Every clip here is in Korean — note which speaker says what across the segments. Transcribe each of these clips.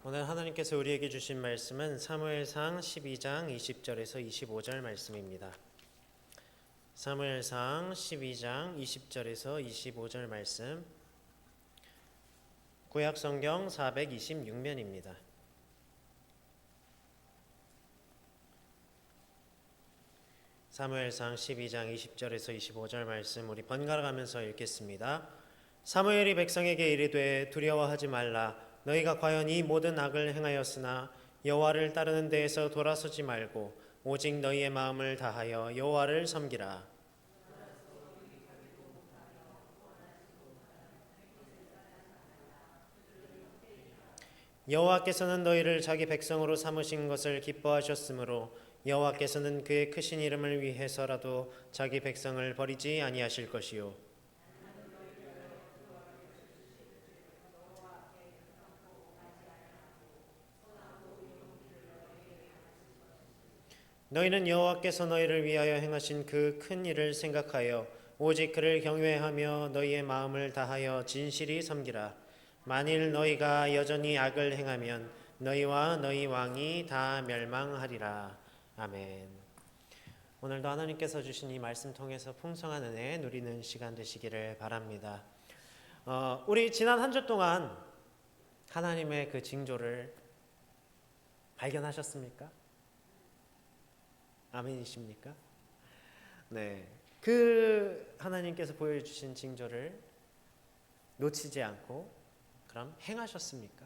Speaker 1: 오늘 하나님께서 우리에게 주신 말씀은 사무엘상 12장 20절에서 25절 말씀입니다. 사무엘상 12장 20절에서 25절 말씀, 구약성경 426면입니다. 사무엘상 12장 20절에서 25절 말씀 우리 번갈아 가면서 읽겠습니다. 사무엘이 백성에게 이르되 두려워하지 말라. 너희가 과연 이 모든 악을 행하였으나 여호와를 따르는 데에서 돌아서지 말고 오직 너희의 마음을 다하여 여호와를 섬기라. 여호와께서는 너희를 자기 백성으로 삼으신 것을 기뻐하셨으므로 여호와께서는 그의 크신 이름을 위해서라도 자기 백성을 버리지 아니하실 것이요 너희는 여호와께서 너희를 위하여 행하신 그 큰 일을 생각하여 오직 그를 경외하며 너희의 마음을 다하여 진실이 섬기라. 만일 너희가 여전히 악을 행하면 너희와 너희 왕이 다 멸망하리라. 아멘. 오늘도 하나님께서 주신 이 말씀 통해서 풍성한 은혜 누리는 시간 되시기를 바랍니다. 우리 지난 한 주 동안 하나님의 그 징조를 발견하셨습니까? 아멘이십니까? 네, 그 하나님께서 보여주신 징조를 놓치지 않고 그럼 행하셨습니까?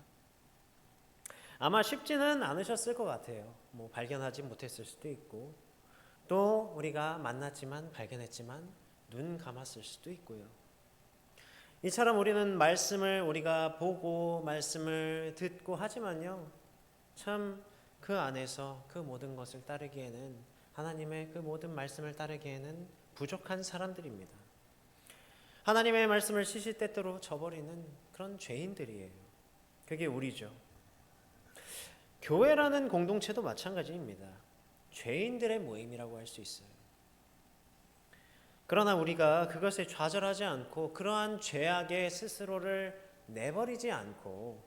Speaker 1: 아마 쉽지는 않으셨을 것 같아요. 발견하지 못했을 수도 있고 또 우리가 만났지만 발견했지만 눈 감았을 수도 있고요. 이처럼 우리는 말씀을 우리가 보고 말씀을 듣고 하지만요, 참 그 안에서 그 모든 것을 따르기에는, 하나님의 그 모든 말씀을 따르기에는 부족한 사람들입니다. 하나님의 말씀을 시시때때로 저버리는 그런 죄인들이에요. 그게 우리죠. 교회라는 공동체도 마찬가지입니다. 죄인들의 모임이라고 할 수 있어요. 그러나 우리가 그것에 좌절하지 않고 그러한 죄악에 스스로를 내버리지 않고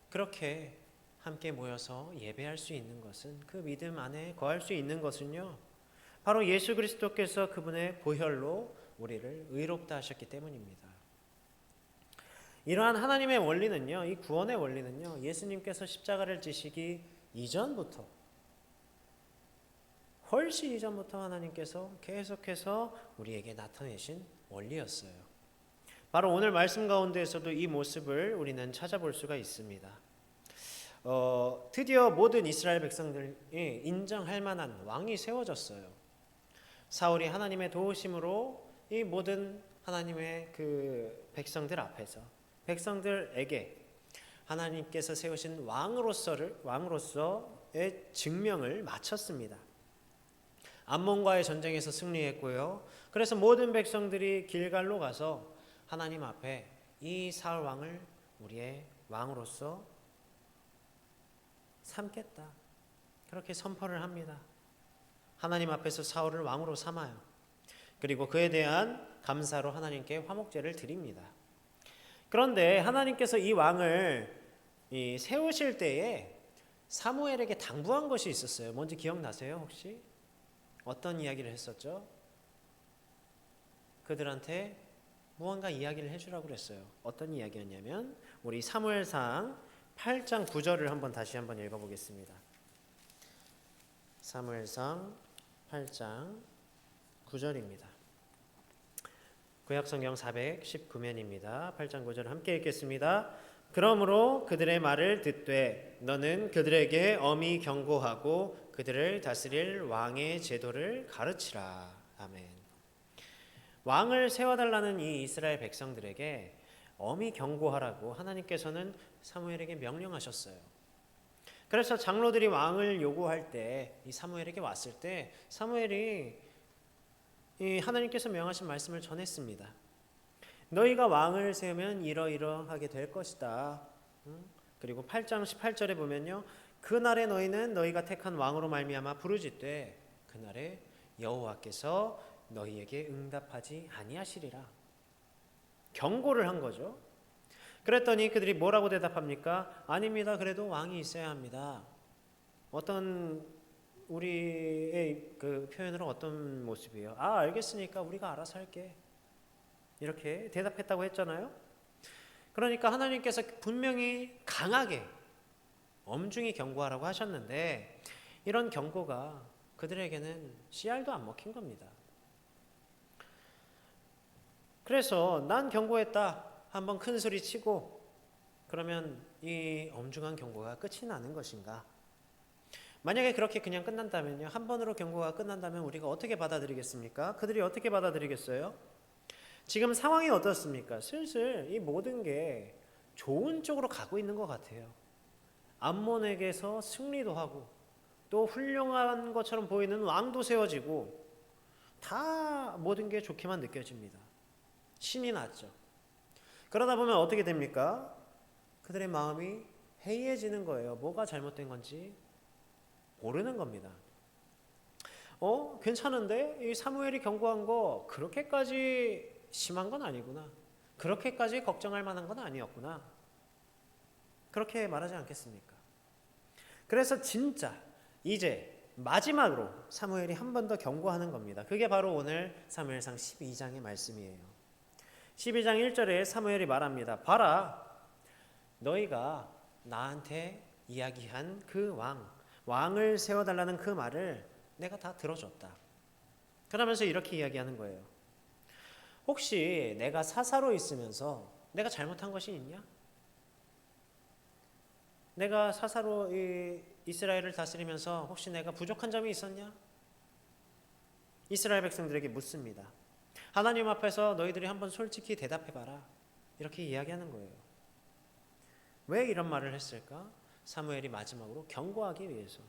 Speaker 1: 그렇게 함께 모여서 예배할 수 있는 것은, 그 믿음 안에 거할 수 있는 것은요, 바로 예수 그리스도께서 그분의 보혈로 우리를 의롭다 하셨기 때문입니다. 이러한 하나님의 원리는요, 이 구원의 원리는요, 예수님께서 십자가를 지시기 이전부터, 훨씬 이전부터 하나님께서 계속해서 우리에게 나타내신 원리였어요. 바로 오늘 말씀 가운데에서도 이 모습을 우리는 찾아볼 수가 있습니다. 드디어 모든 이스라엘 백성들이 인정할 만한 왕이 세워졌어요. 사울이 하나님의 도우심으로 이 모든 하나님의 그 백성들 앞에서, 백성들에게 하나님께서 세우신 왕으로서의 증명을 마쳤습니다. 암몬과의 전쟁에서 승리했고요. 그래서 모든 백성들이 길갈로 가서 하나님 앞에 이 사울 왕을 우리의 왕으로서 삼겠다, 그렇게 선포를 합니다. 하나님 앞에서 사울을 왕으로 삼아요. 그리고 그에 대한 감사로 하나님께 화목제를 드립니다. 그런데 하나님께서 이 왕을 세우실 때에 사무엘에게 당부한 것이 있었어요. 뭔지 기억나세요 혹시? 어떤 이야기를 했었죠? 그들한테 무언가 이야기를 해주라고 그랬어요. 어떤 이야기였냐면 우리 사무엘상 8장 9절을 다시 한번 읽어보겠습니다. 사무엘상 8장 9절입니다. 구약성경 419면입니다. 8장 9절 함께 읽겠습니다. 그러므로 그들의 말을 듣되 너는 그들에게 엄히 경고하고 그들을 다스릴 왕의 제도를 가르치라. 아멘. 왕을 세워달라는 이 이스라엘 백성들에게 엄히 경고하라고 하나님께서는 사무엘에게 명령하셨어요. 그래서 장로들이 왕을 요구할 때, 이 사무엘에게 왔을 때 사무엘이 이 하나님께서 명하신 말씀을 전했습니다. 너희가 왕을 세우면 이러이러하게 될 것이다. 그리고 8장 18절에 보면요, 그날에 너희는 너희가 택한 왕으로 말미암아 부르짖되 그날에 여호와께서 너희에게 응답하지 아니하시리라. 경고를 한 거죠. 그랬더니 그들이 뭐라고 대답합니까? 아닙니다. 그래도 왕이 있어야 합니다. 어떤 우리의 그 표현으로 어떤 모습이에요? 아, 알겠으니까 우리가 알아서 할게. 이렇게 대답했다고 했잖아요. 그러니까 하나님께서 분명히 강하게 엄중히 경고하라고 하셨는데 이런 경고가 그들에게는 씨알도 안 먹힌 겁니다. 그래서 난 경고했다. 한번 큰 소리 치고 그러면 이 엄중한 경고가 끝이 나는 것인가? 만약에 그렇게 그냥 끝난다면요. 한 번으로 경고가 끝난다면 우리가 어떻게 받아들이겠습니까? 그들이 어떻게 받아들이겠어요? 지금 상황이 어떻습니까? 슬슬 이 모든 게 좋은 쪽으로 가고 있는 것 같아요. 암몬에게서 승리도 하고 또 훌륭한 것처럼 보이는 왕도 세워지고 다 모든 게 좋게만 느껴집니다. 신이 났죠. 그러다 보면 어떻게 됩니까? 그들의 마음이 해이해지는 거예요. 뭐가 잘못된 건지 모르는 겁니다. 괜찮은데 이 사무엘이 경고한 거 그렇게까지 심한 건 아니구나. 그렇게까지 걱정할 만한 건 아니었구나. 그렇게 말하지 않겠습니까? 그래서 진짜 이제 마지막으로 사무엘이 한 번 더 경고하는 겁니다. 그게 바로 오늘 사무엘상 12장의 말씀이에요. 12장 1절에 사무엘이 말합니다. 봐라, 너희가 나한테 이야기한 그 왕을 세워달라는 그 말을 내가 다 들어줬다. 그러면서 이렇게 이야기하는 거예요. 혹시 내가 사사로 있으면서 내가 잘못한 것이 있냐? 내가 사사로 이스라엘을 다스리면서 혹시 내가 부족한 점이 있었냐? 이스라엘 백성들에게 묻습니다. 하나님 앞에서 너희들이 한번 솔직히 대답해봐라. 이렇게 이야기하는 거예요. 왜 이런 말을 했을까? 사무엘이 마지막으로 경고하기 위해서.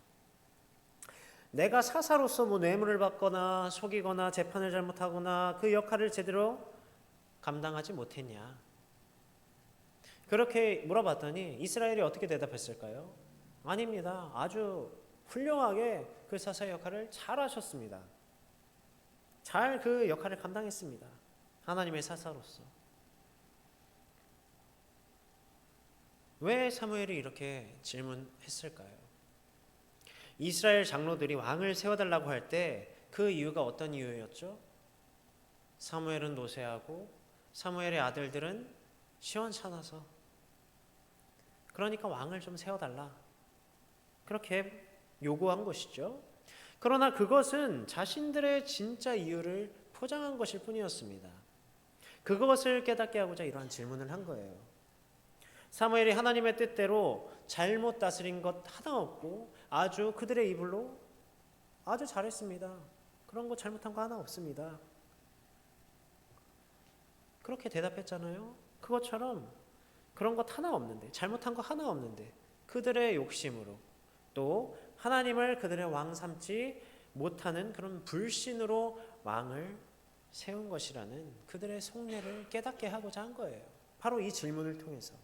Speaker 1: 내가 사사로서 뇌물을 받거나 속이거나 재판을 잘못하거나 그 역할을 제대로 감당하지 못했냐? 그렇게 물어봤더니 이스라엘이 어떻게 대답했을까요? 아닙니다. 아주 훌륭하게 그 사사의 역할을 잘 하셨습니다. 잘 그 역할을 감당했습니다. 하나님의 사사로서. 왜 사무엘이 이렇게 질문했을까요? 이스라엘 장로들이 왕을 세워달라고 할 때 그 이유가 어떤 이유였죠? 사무엘은 노쇠하고 사무엘의 아들들은 시원찮아서 그러니까 왕을 좀 세워달라. 그렇게 요구한 것이죠. 그러나 그것은 자신들의 진짜 이유를 포장한 것일 뿐이었습니다. 그것을 깨닫게 하고자 이러한 질문을 한 거예요. 사무엘이 하나님의 뜻대로 잘못 다스린 것 하나 없고 아주 그들의 입으로 아주 잘했습니다. 그런 거 잘못한 거 하나 없습니다. 그렇게 대답했잖아요. 그것처럼 그런 것 하나 없는데, 잘못한 거 하나 없는데 그들의 욕심으로 또 하나님을 그들의 왕 삼지 못하는 그런 불신으로 왕을 세운 것이라는 그들의 속내를 깨닫게 하고자 한 거예요. 바로 이 질문을 통해서.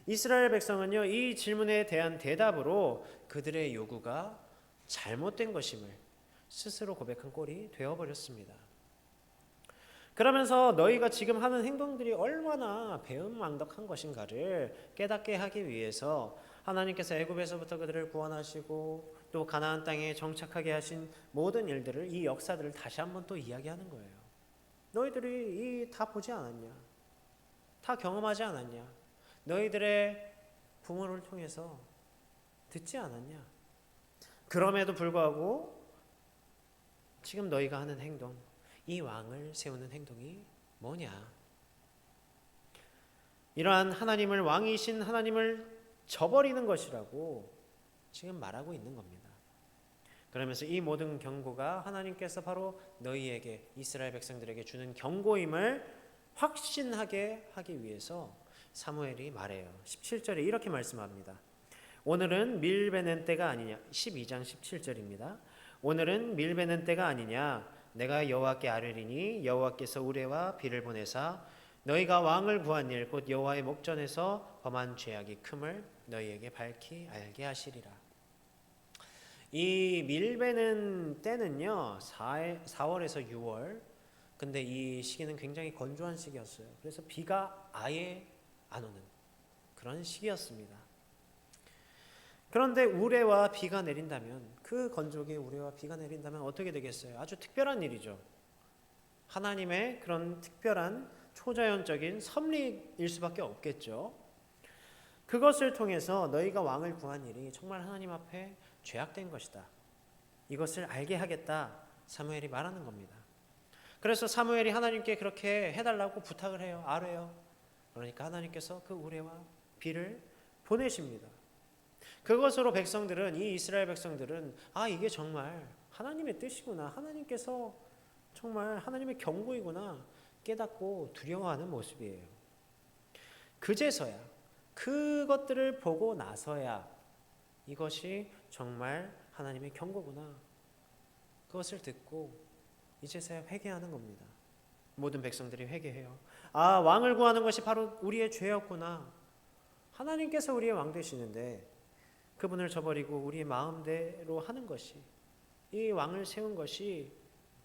Speaker 1: 이스라엘 백성은요, 이 질문에 대한 대답으로 그들의 요구가 잘못된 것임을 스스로 고백한 꼴이 되어버렸습니다. 그러면서 너희가 지금 하는 행동들이 얼마나 배은망덕한 것인가를 깨닫게 하기 위해서 하나님께서 애굽에서부터 그들을 구원하시고 또 가나안 땅에 정착하게 하신 모든 일들을, 이 역사들을 다시 한번 또 이야기하는 거예요. 너희들이 이 다 보지 않았냐? 다 경험하지 않았냐? 너희들의 부모를 통해서 듣지 않았냐? 그럼에도 불구하고 지금 너희가 하는 행동, 이 왕을 세우는 행동이 뭐냐? 이러한 하나님을, 왕이신 하나님을 저버리는 것이라고 지금 말하고 있는 겁니다. 그러면서 이 모든 경고가 하나님께서 바로 너희에게, 이스라엘 백성들에게 주는 경고임을 확신하게 하기 위해서 사무엘이 말해요. 17절에 이렇게 말씀합니다. 오늘은 밀베는 때가 아니냐. 12장 17절입니다. 오늘은 밀베는 때가 아니냐. 내가 여호와께 아뢰리니 여호와께서 우레와 비를 보내사 너희가 왕을 구한 일 곧 여호와의 목전에서 범한 죄악이 큼을 너희에게 밝히 알게 하시리라. 이 밀베는 때는요 4월에서 6월. 근데 이 시기는 굉장히 건조한 시기였어요. 그래서 비가 아예 안 오는 그런 시기였습니다. 그런데 우레와 비가 내린다면, 그 건조기에 우레와 비가 내린다면 어떻게 되겠어요? 아주 특별한 일이죠. 하나님의 그런 특별한 초자연적인 섭리일 수밖에 없겠죠. 그것을 통해서 너희가 왕을 구한 일이 정말 하나님 앞에 죄악된 것이다, 이것을 알게 하겠다, 사무엘이 말하는 겁니다. 그래서 사무엘이 하나님께 그렇게 해달라고 부탁을 해요. 아뢰요. 그러니까 하나님께서 그 우레와 비를 보내십니다. 그것으로 백성들은, 이 이스라엘 백성들은, 아, 이게 정말 하나님의 뜻이구나, 하나님께서 정말 하나님의 경고이구나 깨닫고 두려워하는 모습이에요. 그제서야, 그것들을 보고 나서야 이것이 정말 하나님의 경고구나, 그것을 듣고 이제서야 회개하는 겁니다. 모든 백성들이 회개해요. 아, 왕을 구하는 것이 바로 우리의 죄였구나. 하나님께서 우리의 왕 되시는데 그분을 저버리고 우리의 마음대로 하는 것이, 이 왕을 세운 것이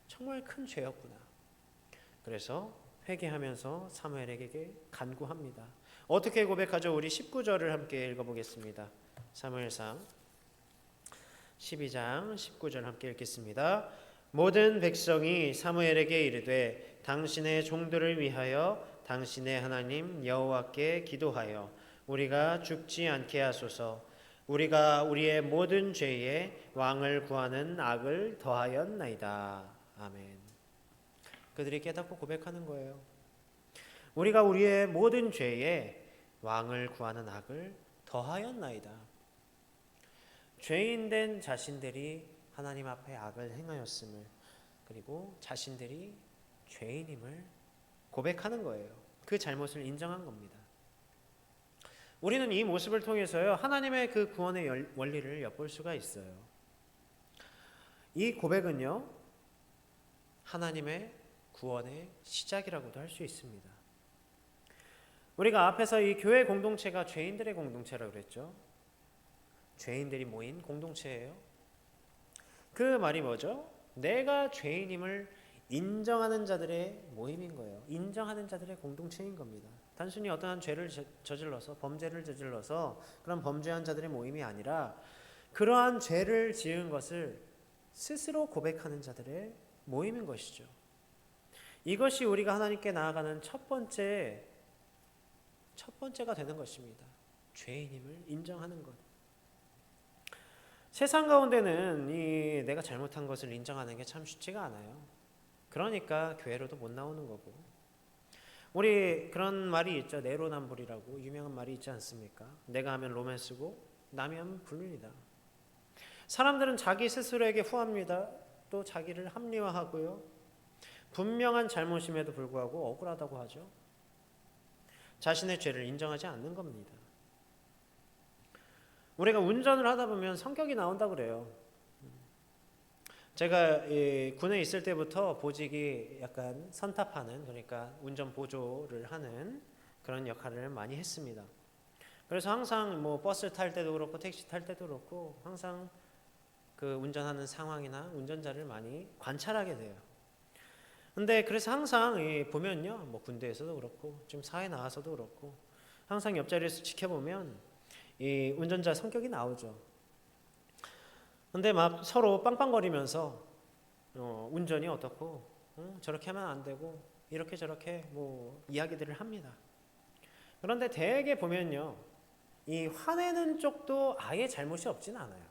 Speaker 1: 정말 큰 죄였구나. 그래서 회개하면서 사무엘에게 간구합니다. 어떻게 고백하죠? 우리 19절을 함께 읽어보겠습니다. 사무엘상 12장 19절 함께 읽겠습니다. 모든 백성이 사무엘에게 이르되 당신의 종들을 위하여 당신의 하나님 여호와께 기도하여 우리가 죽지 않게 하소서. 우리가 우리의 모든 죄에 왕을 구하는 악을 더하였나이다. 아멘. 그들이 깨닫고 고백하는 거예요. 우리가 우리의 모든 죄에 왕을 구하는 악을 더하였나이다. 죄인된 자신들이 하나님 앞에 악을 행하였음을, 그리고 자신들이 죄인임을 고백하는 거예요. 그 잘못을 인정한 겁니다. 우리는 이 모습을 통해서요, 하나님의 그 구원의 원리를 엿볼 수가 있어요. 이 고백은요, 하나님의 구원의 시작이라고도 할 수 있습니다. 우리가 앞에서 이 교회 공동체가 죄인들의 공동체라고 그랬죠. 죄인들이 모인 공동체예요. 그 말이 뭐죠? 내가 죄인임을 인정하는 자들의 모임인 거예요. 인정하는 자들의 공동체인 겁니다. 단순히 어떠한 죄를 저질러서, 범죄를 저질러서 그런 범죄한 자들의 모임이 아니라 그러한 죄를 지은 것을 스스로 고백하는 자들의 모임인 것이죠. 이것이 우리가 하나님께 나아가는 첫 번째가 되는 것입니다. 죄인임을 인정하는 것. 세상 가운데는 이 내가 잘못한 것을 인정하는 게 참 쉽지가 않아요. 그러니까 교회로도 못 나오는 거고. 우리 그런 말이 있죠. 내로남불이라고 유명한 말이 있지 않습니까? 내가 하면 로맨스고 남이 하면 불륜이다. 사람들은 자기 스스로에게 후합니다. 또 자기를 합리화하고요. 분명한 잘못임에도 불구하고 억울하다고 하죠. 자신의 죄를 인정하지 않는 겁니다. 우리가 운전을 하다 보면 성격이 나온다 그래요. 제가 군에 있을 때부터 보직이 약간 선탑하는, 그러니까 운전 보조를 하는 그런 역할을 많이 했습니다. 그래서 항상 뭐 버스 탈 때도 그렇고 택시 탈 때도 그렇고 항상 그 운전하는 상황이나 운전자를 많이 관찰하게 돼요. 근데 그래서 항상 보면요, 뭐 군대에서도 그렇고 지금 사회 나와서도 그렇고 항상 옆자리에서 지켜보면 이 운전자 성격이 나오죠. 근데 막 서로 빵빵거리면서 운전이 어떻고 저렇게 하면 안 되고 이렇게 저렇게 뭐 이야기들을 합니다. 그런데 대개 보면요, 이 화내는 쪽도 아예 잘못이 없진 않아요.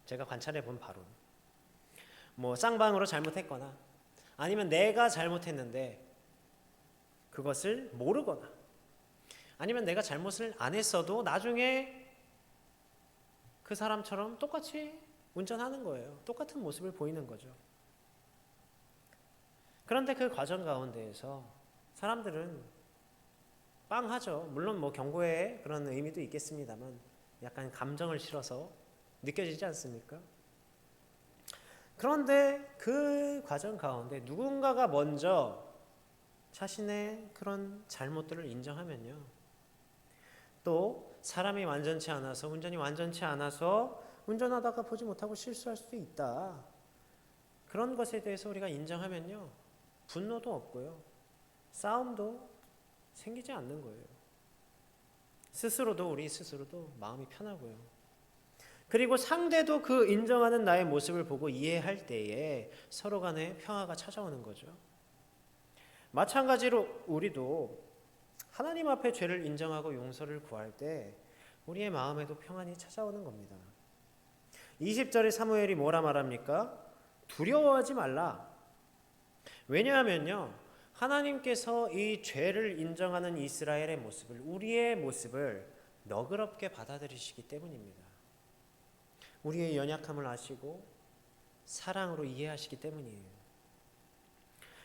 Speaker 1: 제가 관찰해 본 바로 뭐 쌍방으로 잘못했거나 아니면 내가 잘못했는데 그것을 모르거나 아니면 내가 잘못을 안 했어도 나중에 그 사람처럼 똑같이 운전하는 거예요. 똑같은 모습을 보이는 거죠. 그런데 그 과정 가운데에서 사람들은 빵하죠. 물론 뭐 경고의 그런 의미도 있겠습니다만 약간 감정을 실어서 느껴지지 않습니까? 그런데 그 과정 가운데 누군가가 먼저 자신의 그런 잘못들을 인정하면요, 또 사람이 완전치 않아서, 운전이 완전치 않아서 운전하다가 보지 못하고 실수할 수도 있다. 그런 것에 대해서 우리가 인정하면요, 분노도 없고요, 싸움도 생기지 않는 거예요. 우리 스스로도 마음이 편하고요. 그리고 상대도 그 인정하는 나의 모습을 보고 이해할 때에 서로 간에 평화가 찾아오는 거죠. 마찬가지로 우리도 하나님 앞에 죄를 인정하고 용서를 구할 때 우리의 마음에도 평안이 찾아오는 겁니다. 20절에 사무엘이 뭐라 말합니까? 두려워하지 말라. 왜냐하면요, 하나님께서 이 죄를 인정하는 이스라엘의 모습을, 우리의 모습을 너그럽게 받아들이시기 때문입니다. 우리의 연약함을 아시고 사랑으로 이해하시기 때문이에요.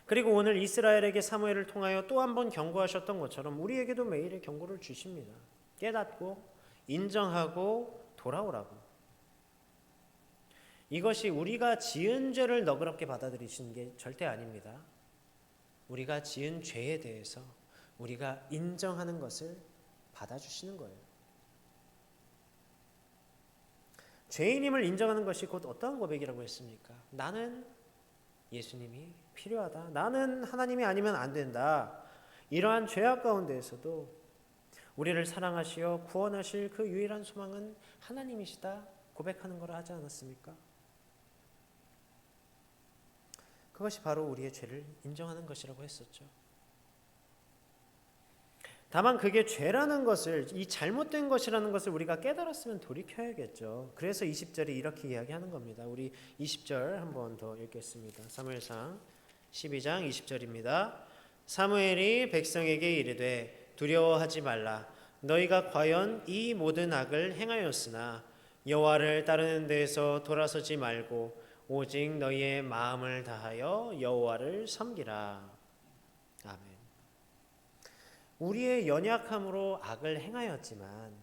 Speaker 1: 그리고 오늘 이스라엘에게 사무엘을 통하여 또 한 번 경고하셨던 것처럼 우리에게도 매일의 경고를 주십니다. 깨닫고 인정하고 돌아오라고. 이것이 우리가 지은 죄를 너그럽게 받아들이시는 게 절대 아닙니다. 우리가 지은 죄에 대해서 우리가 인정하는 것을 받아주시는 거예요. 죄인임을 인정하는 것이 곧 어떠한 고백이라고 했습니까? 나는 예수님이 필요하다. 나는 하나님이 아니면 안 된다. 이러한 죄악 가운데에서도 우리를 사랑하시어 구원하실 그 유일한 소망은 하나님이시다 고백하는 거라 하지 않았습니까? 그것이 바로 우리의 죄를 인정하는 것이라고 했었죠. 다만 그게 죄라는 것을, 이 잘못된 것이라는 것을 우리가 깨달았으면 돌이켜야겠죠. 그래서 20절에 이렇게 이야기하는 겁니다. 우리 20절 한번 더 읽겠습니다. 사무엘상 12장 20절입니다. 사무엘이 백성에게 이르되 두려워하지 말라. 너희가 과연 이 모든 악을 행하였으나 여호와를 따르는 데에서 돌아서지 말고 오직 너희의 마음을 다하여 여호와를 섬기라. 아멘. 우리의 연약함으로 악을 행하였지만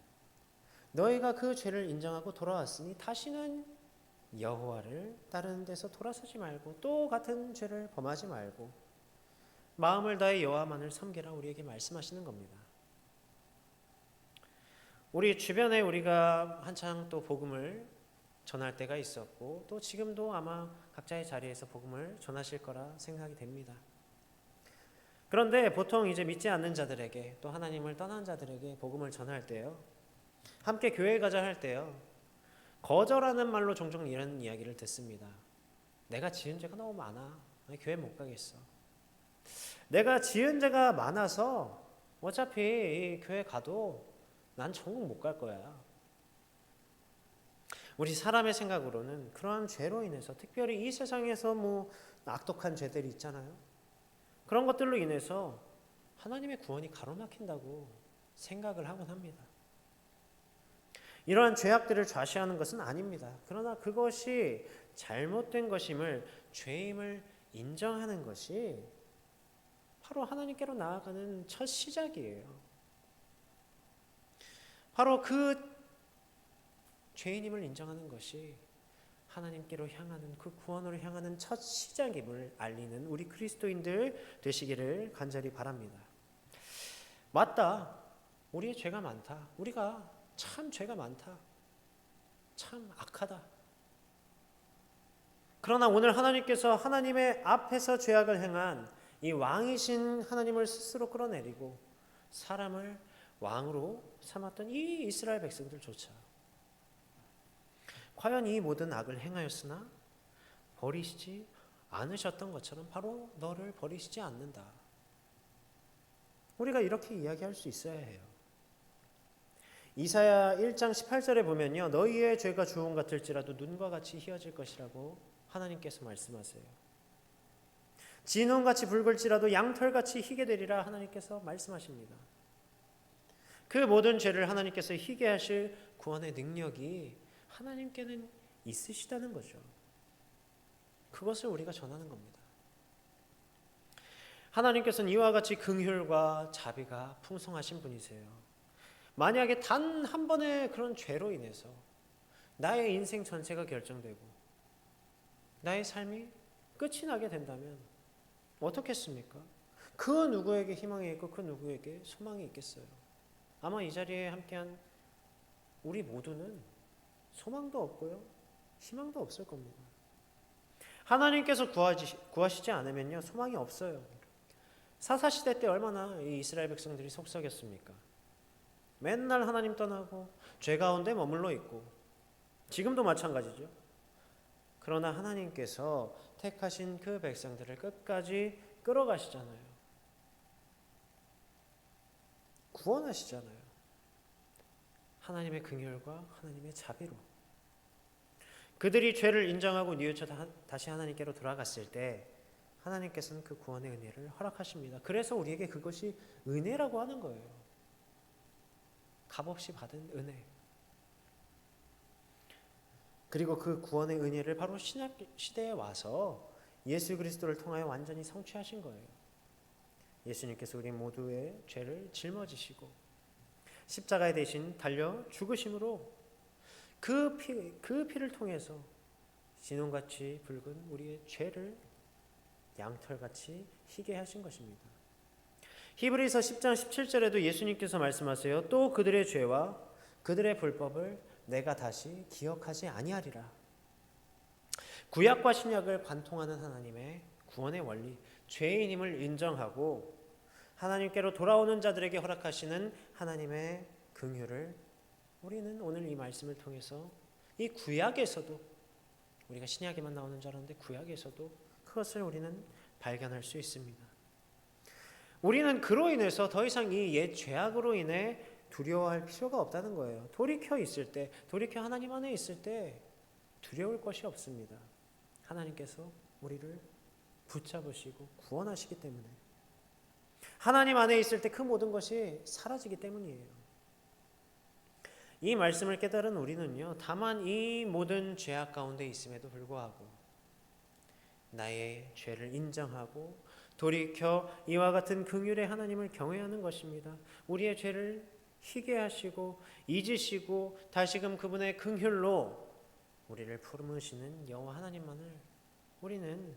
Speaker 1: 너희가 그 죄를 인정하고 돌아왔으니 다시는 여호와를 따르는 데서 돌아서지 말고 또 같은 죄를 범하지 말고 마음을 다해 여호와만을 섬기라 우리에게 말씀하시는 겁니다. 우리 주변에 우리가 한창 또 복음을 전할 때가 있었고 또 지금도 아마 각자의 자리에서 복음을 전하실 거라 생각이 됩니다. 그런데 보통 이제 믿지 않는 자들에게 또 하나님을 떠난 자들에게 복음을 전할 때요, 함께 교회 가자 할 때요, 거절하는 말로 종종 이런 이야기를 듣습니다. 내가 지은 죄가 너무 많아. 교회 못 가겠어. 내가 지은 죄가 많아서 어차피 교회 가도 난 천국 못 갈 거야. 우리 사람의 생각으로는 그러한 죄로 인해서, 특별히 이 세상에서 뭐 악독한 죄들이 있잖아요. 그런 것들로 인해서 하나님의 구원이 가로막힌다고 생각을 하곤 합니다. 이러한 죄악들을 좌시하는 것은 아닙니다. 그러나 그것이 잘못된 것임을, 죄임을 인정하는 것이 바로 하나님께로 나아가는 첫 시작이에요. 바로 그 죄인임을 인정하는 것이 하나님께로 향하는, 그 구원으로 향하는 첫 시작임을 알리는 우리 그리스도인들 되시기를 간절히 바랍니다. 맞다. 우리의 죄가 많다. 우리가 참 죄가 많다. 참 악하다. 그러나 오늘 하나님께서 하나님의 앞에서 죄악을 행한 이 왕이신 하나님을 스스로 끌어내리고 사람을 왕으로 삼았던 이 이스라엘 백성들조차 과연 이 모든 악을 행하였으나 버리시지 않으셨던 것처럼 바로 너를 버리시지 않는다. 우리가 이렇게 이야기할 수 있어야 해요. 이사야 1장 18절에 보면요, 너희의 죄가 주홍 같을지라도 눈과 같이 희어질 것이라고 하나님께서 말씀하세요. 진홍같이 붉을지라도 양털같이 희게 되리라 하나님께서 말씀하십니다. 그 모든 죄를 하나님께서 희게 하실 구원의 능력이 하나님께는 있으시다는 거죠. 그것을 우리가 전하는 겁니다. 하나님께서는 이와 같이 긍휼과 자비가 풍성하신 분이세요. 만약에 단 한 번의 그런 죄로 인해서 나의 인생 전체가 결정되고 나의 삶이 끝이 나게 된다면 어떻겠습니까? 그 누구에게 희망이 있고 그 누구에게 소망이 있겠어요? 아마 이 자리에 함께한 우리 모두는 소망도 없고요, 희망도 없을 겁니다. 하나님께서 구하시지 않으면요, 소망이 없어요. 사사시대 때 얼마나 이 이스라엘 백성들이 속썩였습니까? 맨날 하나님 떠나고 죄 가운데 머물러 있고 지금도 마찬가지죠. 그러나 하나님께서 택하신 그 백성들을 끝까지 끌어가시잖아요. 구원하시잖아요. 하나님의 긍휼과 하나님의 자비로. 그들이 죄를 인정하고 뉘우쳐 다시 하나님께로 돌아갔을 때 하나님께서는 그 구원의 은혜를 허락하십니다. 그래서 우리에게 그것이 은혜라고 하는 거예요. 값없이 받은 은혜. 그리고 그 구원의 은혜를 바로 신약 시대에 와서 예수 그리스도를 통하여 완전히 성취하신 거예요. 예수님께서 우리 모두의 죄를 짊어지시고 십자가에 대신 달려 죽으심으로 그 피를 통해서 진홍같이 붉은 우리의 죄를 양털같이 희게 하신 것입니다. 히브리서 10장 17절에도 예수님께서 말씀하세요. 또 그들의 죄와 그들의 불법을 내가 다시 기억하지 아니하리라. 구약과 신약을 관통하는 하나님의 구원의 원리, 죄인임을 인정하고 하나님께로 돌아오는 자들에게 허락하시는 하나님의 긍휼을 우리는 오늘 이 말씀을 통해서 이 구약에서도, 우리가 신약에만 나오는 줄 알았는데 구약에서도 그것을 우리는 발견할 수 있습니다. 우리는 그로 인해서 더 이상 이 옛 죄악으로 인해 두려워할 필요가 없다는 거예요. 돌이켜 있을 때, 돌이켜 하나님 안에 있을 때 두려울 것이 없습니다. 하나님께서 우리를 붙잡으시고 구원하시기 때문에, 하나님 안에 있을 때 그 모든 것이 사라지기 때문이에요. 이 말씀을 깨달은 우리는요, 다만 이 모든 죄악 가운데 있음에도 불구하고 나의 죄를 인정하고 돌이켜 이와 같은 긍휼의 하나님을 경외하는 것입니다. 우리의 죄를 희게 하시고 잊으시고 다시금 그분의 긍휼로 우리를 품으시는 여호와 하나님만을 우리는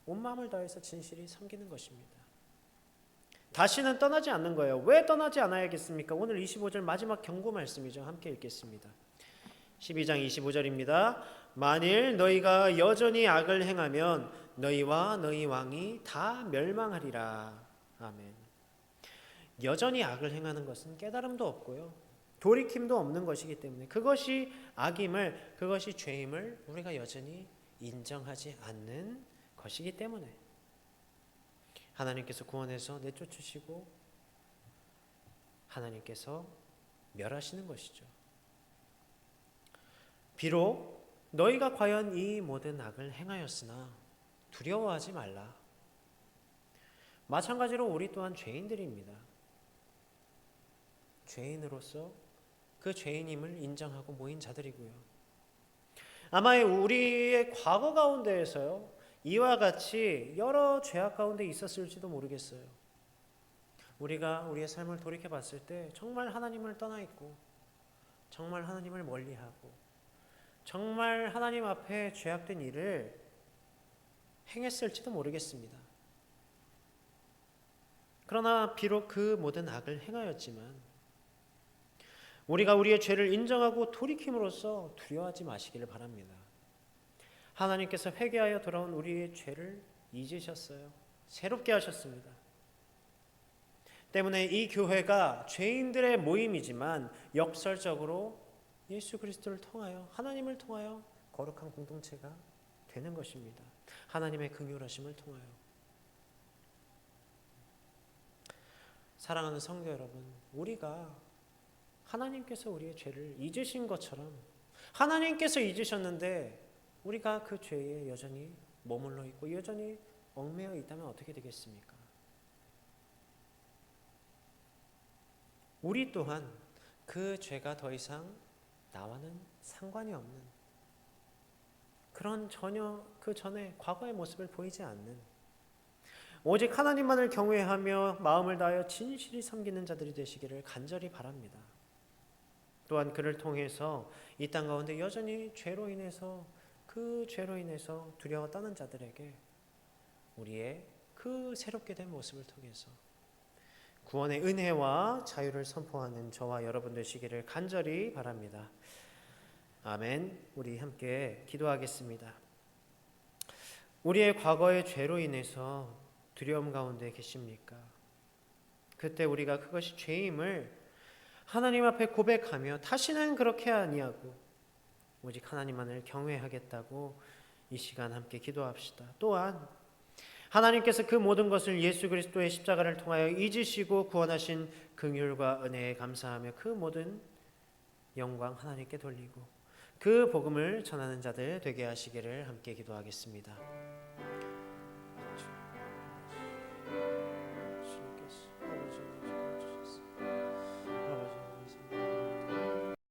Speaker 1: 온 마음을 다해서 진실히 섬기는 것입니다. 다시는 떠나지 않는 거예요. 왜 떠나지 않아야겠습니까? 오늘 25절 마지막 경고 말씀이죠. 함께 읽겠습니다. 12장 25절입니다. 만일 너희가 여전히 악을 행하면 너희와 너희 왕이 다 멸망하리라. 아멘. 여전히 악을 행하는 것은 깨달음도 없고요, 돌이킴도 없는 것이기 때문에, 그것이 악임을, 그것이 죄임을 우리가 여전히 인정하지 않는 것이기 때문에 하나님께서 구원해서 내쫓으시고 하나님께서 멸하시는 것이죠. 비록 너희가 과연 이 모든 악을 행하였으나 두려워하지 말라. 마찬가지로 우리 또한 죄인들입니다. 죄인으로서 그 죄인임을 인정하고 모인 자들이고요. 아마 우리의 과거 가운데에서요, 이와 같이 여러 죄악 가운데 있었을지도 모르겠어요. 우리가 우리의 삶을 돌이켜 봤을 때 정말 하나님을 떠나 있고, 정말 하나님을 멀리하고, 정말 하나님 앞에 죄악된 일을 행했을지도 모르겠습니다. 그러나 비록 그 모든 악을 행하였지만 우리가 우리의 죄를 인정하고 돌이킴으로써 두려워하지 마시기를 바랍니다. 하나님께서 회개하여 돌아온 우리의 죄를 잊으셨어요. 새롭게 하셨습니다. 때문에 이 교회가 죄인들의 모임이지만 역설적으로 예수 그리스도를 통하여, 하나님을 통하여 거룩한 공동체가 되는 것입니다. 하나님의 긍휼하심을 통하여. 사랑하는 성도 여러분, 우리가 하나님께서 우리의 죄를 잊으신 것처럼, 하나님께서 잊으셨는데 우리가 그 죄에 여전히 머물러 있고 여전히 얽매여 있다면 어떻게 되겠습니까? 우리 또한 그 죄가 더 이상 나와는 상관이 없는, 그런 전혀 그 전에 과거의 모습을 보이지 않는, 오직 하나님만을 경외하며 마음을 다하여 진실히 섬기는 자들이 되시기를 간절히 바랍니다. 또한 그를 통해서 이 땅 가운데 여전히 죄로 인해서, 그 죄로 인해서 두려워 떠는 자들에게 우리의 그 새롭게 된 모습을 통해서 구원의 은혜와 자유를 선포하는 저와 여러분 되시기를 간절히 바랍니다. 아멘. 우리 함께 기도하겠습니다. 우리의 과거의 죄로 인해서 두려움 가운데 계십니까? 그때 우리가 그것이 죄임을 하나님 앞에 고백하며 다시는 그렇게 아니하고 오직 하나님만을 경외하겠다고 이 시간 함께 기도합시다. 또한 하나님께서 그 모든 것을 예수 그리스도의 십자가를 통하여 잊으시고 구원하신 긍휼과 은혜에 감사하며 그 모든 영광 하나님께 돌리고 그 복음을 전하는 자들 되게 하시기를 함께 기도하겠습니다.